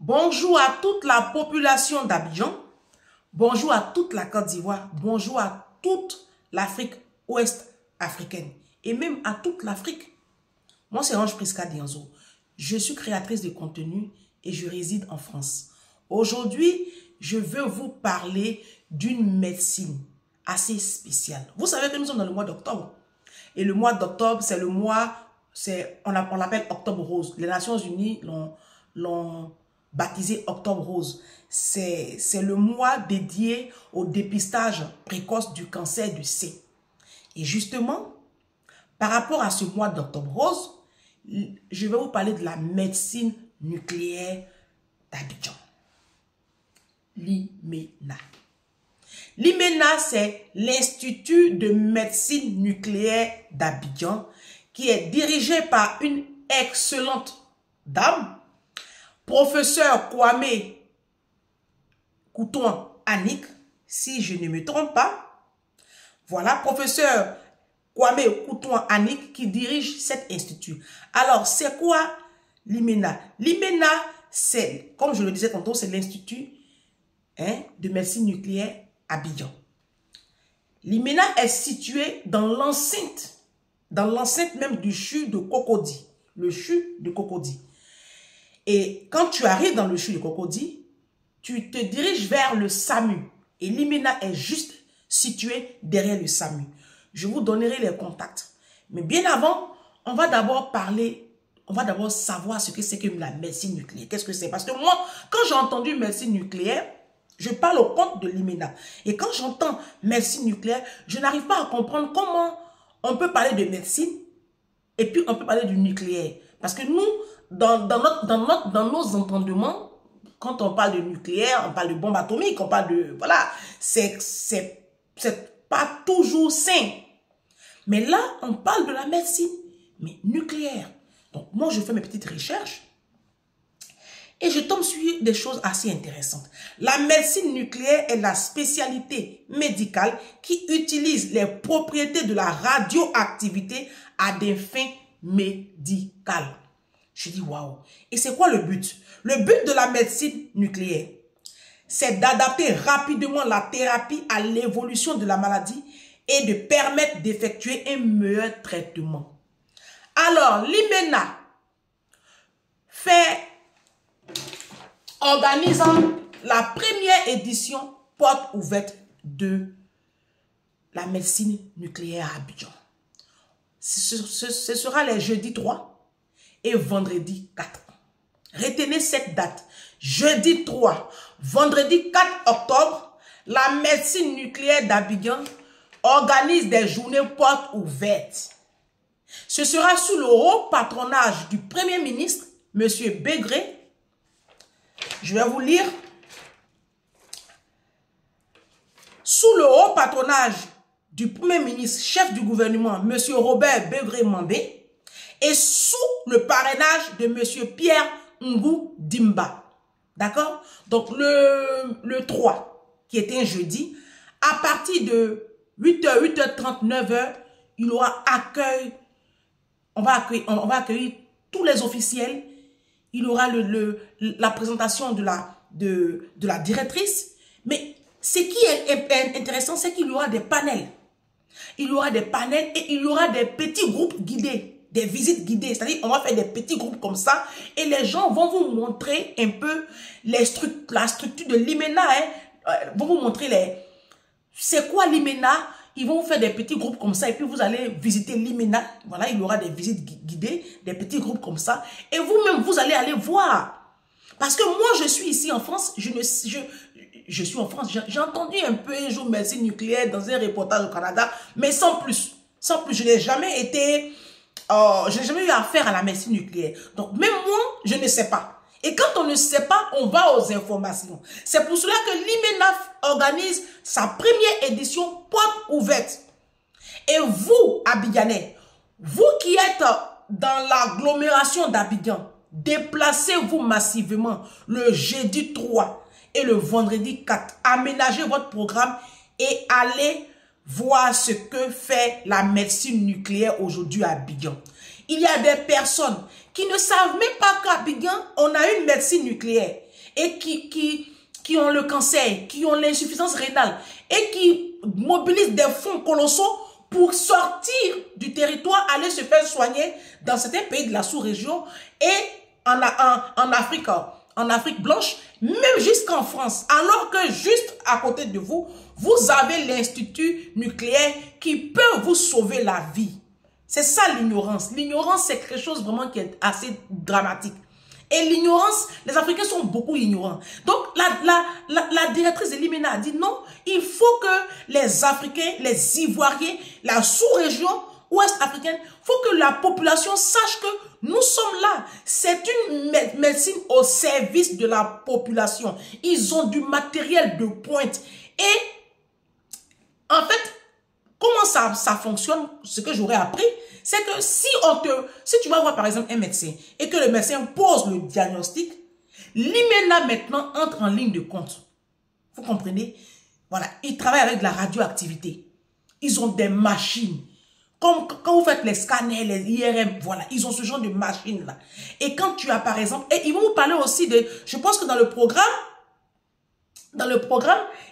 Bonjour à toute la population d'Abidjan. Bonjour à toute la Côte d'Ivoire. Bonjour à toute l'Afrique ouest africaine. Et même à toute l'Afrique. Moi, c'est Ange Prisca Dianzo. Je suis créatrice de contenu et je réside en France. Aujourd'hui, je veux vous parler d'une médecine assez spéciale. Vous savez que nous sommes dans le mois d'octobre. Et le mois d'octobre, c'est le mois, on l'appelle Octobre Rose. Les Nations Unies l'ont baptisé Octobre Rose. C'est le mois dédié au dépistage précoce du cancer du sein. Et justement, par rapport à ce mois d'Octobre Rose, je vais vous parler de la médecine nucléaire d'Abidjan. L'IMENA. L'IMENA, c'est l'Institut de médecine nucléaire d'Abidjan qui est dirigé par une excellente dame, professeur Kwame Kouton Annick, si je ne me trompe pas. Voilà, professeur Kwame Kouton Annick qui dirige cet institut. Alors, c'est quoi l'IMENA? L'IMENA, c'est, comme je le disais tantôt, c'est l'Institut de médecine nucléaire Abidjan. L'IMENA est situé dans l'enceinte même du CHU de Cocody, le CHU de Cocody. Et quand tu arrives dans le CHU de Cocody, tu te diriges vers le SAMU. Et l'IMENA est juste situé derrière le SAMU. Je vous donnerai les contacts. Mais bien avant, on va d'abord savoir ce que c'est que la médecine nucléaire. Qu'est-ce que c'est? Parce que moi, quand j'ai entendu médecine nucléaire, je parle au compte de l'IMENA. Et quand j'entends médecine nucléaire, je n'arrive pas à comprendre comment on peut parler de médecine et puis on peut parler du nucléaire. Parce que nous, dans nos entendements, quand on parle de nucléaire, on parle de bombe atomique, on parle de... Voilà, c'est pas toujours sain. Mais là, on parle de la médecine, mais nucléaire. Donc moi, je fais mes petites recherches et je tombe sur des choses assez intéressantes. La médecine nucléaire est la spécialité médicale qui utilise les propriétés de la radioactivité à des fins médicales. Je dis waouh. Et c'est quoi le but? Le but de la médecine nucléaire, c'est d'adapter rapidement la thérapie à l'évolution de la maladie et de permettre d'effectuer un meilleur traitement. Alors, l'IMENA organisant la première édition porte ouverte de la médecine nucléaire à Abidjan. Ce sera les jeudi 3 et vendredi 4. Retenez cette date. Jeudi 3, vendredi 4 octobre, la médecine nucléaire d'Abidjan organise des journées portes ouvertes. Ce sera sous le haut patronage du Premier ministre, M. Bégré. Je vais vous lire. Sous le haut patronage du Premier ministre, chef du gouvernement, M. Robert Bégré-Mambé, et sous le parrainage de M. Pierre Ngou Dimba. D'accord? Donc, le 3, qui était un jeudi, à partir de 8h, 8h30, 9h, il y aura accueil. On va accueillir tous les officiels. Il y aura la présentation de la directrice. Mais ce qui est intéressant, c'est qu'il y aura des panels. Il y aura des panels et il y aura des petits groupes guidés. Des visites guidées, c'est-à-dire on va faire des petits groupes comme ça et les gens vont vous montrer un peu la structure de l'IMENA, vont vous montrer c'est quoi l'IMENA. Ils vont vous faire des petits groupes comme ça et puis vous allez visiter l'IMENA. Voilà, il y aura des visites guidées, des petits groupes comme ça et vous-même vous allez aller voir. Parce que moi je suis ici en France, je suis en France, j'ai entendu un peu un jour médecine nucléaire dans un reportage au Canada, mais sans plus, je n'ai jamais été... je n'ai jamais eu affaire à la médecine nucléaire. Donc, même moi, je ne sais pas. Et quand on ne sait pas, on va aux informations. C'est pour cela que l'IMENA organise sa première édition porte ouverte. Et vous, Abidjanais, vous qui êtes dans l'agglomération d'Abidjan, déplacez-vous massivement le jeudi 3 et le vendredi 4. Aménagez votre programme et allez voir ce que fait la médecine nucléaire aujourd'hui à Abidjan. Il y a des personnes qui ne savent même pas qu'à Abidjan, on a une médecine nucléaire. et qui ont le cancer, qui ont l'insuffisance rénale et qui mobilisent des fonds colossaux pour sortir du territoire, aller se faire soigner dans certains pays de la sous-région et en Afrique blanche, même jusqu'en France. Alors que juste à côté de vous, vous avez l'Institut nucléaire qui peut vous sauver la vie. C'est ça l'ignorance. L'ignorance, c'est quelque chose vraiment qui est assez dramatique. Et l'ignorance, les Africains sont beaucoup ignorants. Donc, la directrice de l'IMENA a dit non, il faut que les Africains, les Ivoiriens, la sous-région ouest africaine, il faut que la population sache que nous sommes là. C'est une médecine au service de la population. Ils ont du matériel de pointe. Et, en fait, comment ça fonctionne, ce que j'aurais appris, c'est que si tu vas voir par exemple un médecin et que le médecin pose le diagnostic, l'IMENA maintenant entre en ligne de compte. Vous comprenez? Voilà, ils travaillent avec de la radioactivité. Ils ont des machines. Comme quand vous faites les scanners, les IRM, voilà, ils ont ce genre de machines-là. Et quand tu as par exemple, et ils vont vous parler aussi de, je pense que dans le programme,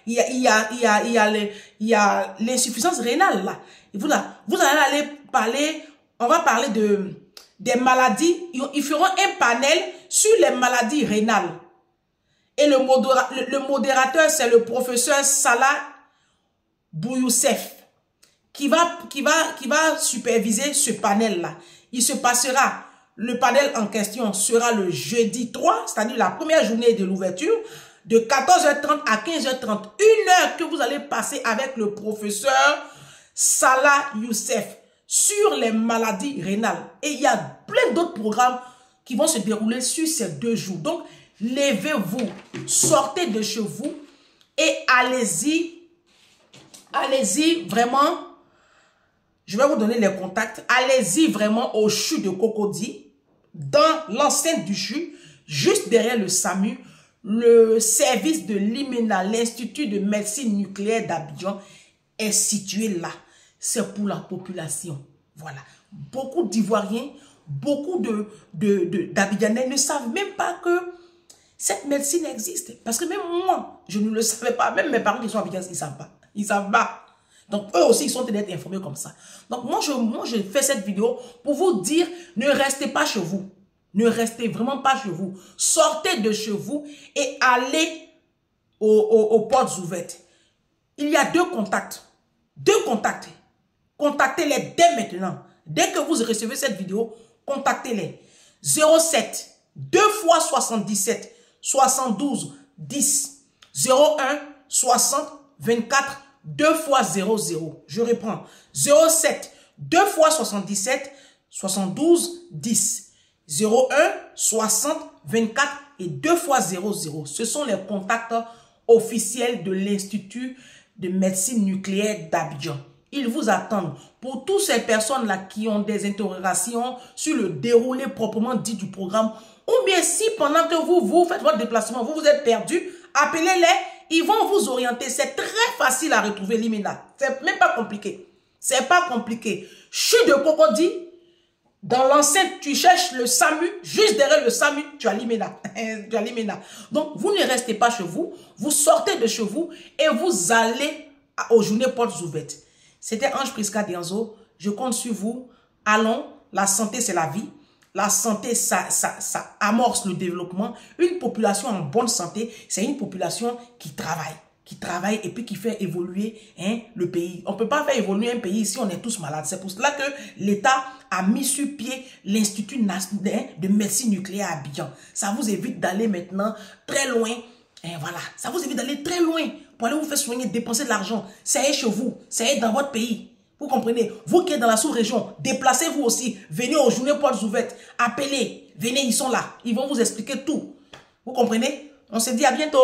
il y a l'insuffisance rénale là. Vous allez aller parler, on va parler des maladies. Ils feront un panel sur les maladies rénales. Et le modérateur, c'est le professeur Salah Bouyoussef qui va superviser ce panel là. Il se passera, le panel en question sera le jeudi 3, c'est-à-dire la première journée de l'ouverture, de 14h30 à 15h30, une heure que vous allez passer avec le professeur Salah Youssef sur les maladies rénales. Et il y a plein d'autres programmes qui vont se dérouler sur ces 2 jours. Donc, levez-vous, sortez de chez vous et allez-y vraiment, je vais vous donner les contacts, allez-y vraiment au CHU de Cocody, dans l'enceinte du CHU, juste derrière le SAMU. Le service de l'IMENA, l'Institut de médecine nucléaire d'Abidjan, est situé là. C'est pour la population. Voilà. Beaucoup d'Ivoiriens, beaucoup d'Abidjanais ne savent même pas que cette médecine existe. Parce que même moi, je ne le savais pas. Même mes parents qui sont Abidjanais, ils ne savent pas. Ils ne savent pas. Donc, eux aussi, ils sont d'être informés comme ça. Donc, moi, je fais cette vidéo pour vous dire, ne restez pas chez vous. Ne restez vraiment pas chez vous. Sortez de chez vous et allez aux portes ouvertes. Il y a 2 contacts. 2 contacts. Contactez-les dès maintenant. Dès que vous recevez cette vidéo, contactez-les. 07 2 fois 77 72 10 01 60 24 2 fois 00. Je reprends. 07 2 fois 77 72 10 01 60 24 et 2 fois 00. Ce sont les contacts officiels de l'Institut de médecine nucléaire d'Abidjan. Ils vous attendent. Pour toutes ces personnes-là qui ont des interrogations sur le déroulé proprement dit du programme, ou bien si pendant que vous faites votre déplacement, vous êtes perdu, appelez-les, ils vont vous orienter. C'est très facile à retrouver l'IMENA. C'est même pas compliqué. C'est pas compliqué. CHU de Cocody, dans l'enceinte, tu cherches le SAMU, juste derrière le SAMU, tu as l'IMENA. Tu as l'IMENA. Donc, vous ne restez pas chez vous, vous sortez de chez vous et vous allez aux journées portes ouvertes. C'était Ange Prisca Dianzo. Je compte sur vous. Allons, la santé c'est la vie. La santé, ça amorce le développement. Une population en bonne santé, c'est une population qui travaille et puis qui fait évoluer le pays. On ne peut pas faire évoluer un pays si on est tous malades. C'est pour cela que l'État a mis sur pied l'Institut national de médecine nucléaire à Abidjan. Ça vous évite d'aller maintenant très loin. Et voilà, ça vous évite d'aller très loin pour aller vous faire soigner, dépenser de l'argent. Ça est chez vous, ça est dans votre pays. Vous comprenez? Vous qui êtes dans la sous-région, déplacez-vous aussi. Venez aux journées portes ouvertes. Appelez, venez, ils sont là. Ils vont vous expliquer tout. Vous comprenez? On se dit à bientôt.